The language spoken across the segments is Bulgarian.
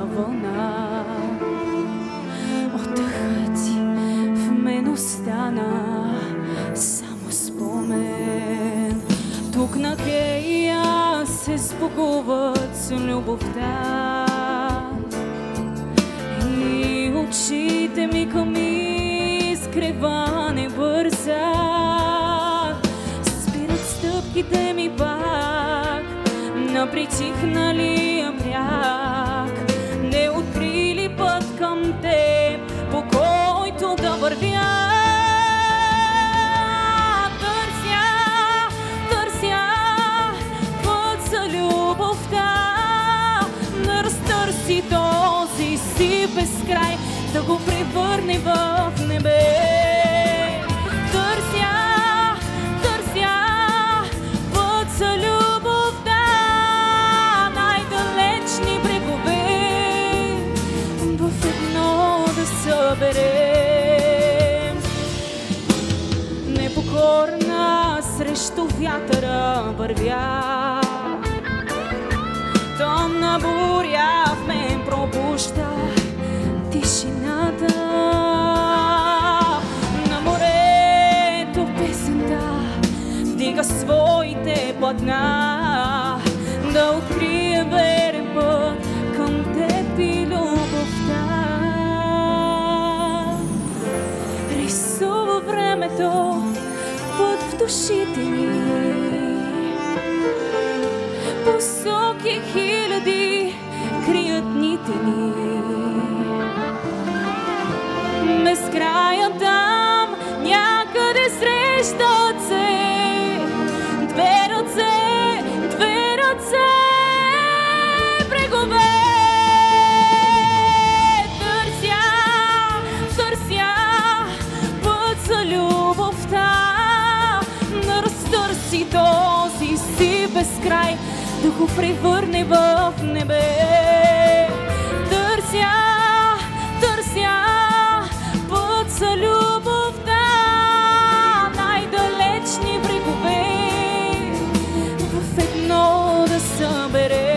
вълна. Отдъхът ти в мен остана само спомен. Тук на кея се сбогуват с любовта и очите ми към изкрева не бързат. Спират стъпките ми пак на притихналия бряг. Не открили път към теб, по който да вървя. Търся път за любовта, да разтърси този си безкрай, да го превърне в небе. Търся път за любовта, най-далечни брегове в едно да съберем. Непокорна срещу вятъра вървя, тъмна буря в мен пробужда тишината. На морето песента вдига своите платна, да открие верен път към теб и любовта. Рисува времето път в душите ни, посоки хиляди крият дните ни. Безкрая там някъде срещат се две ръце брегове. Търся път за любовта, да разтърси този си безкрай, да го превърне в небе. Търся път за любовта, най-далечни брегове в едно да събере.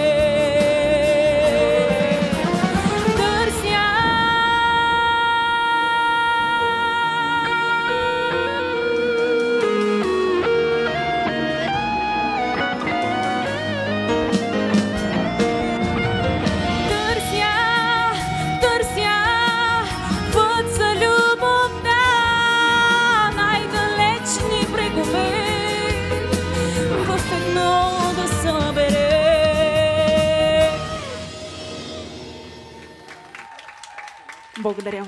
Благодаря.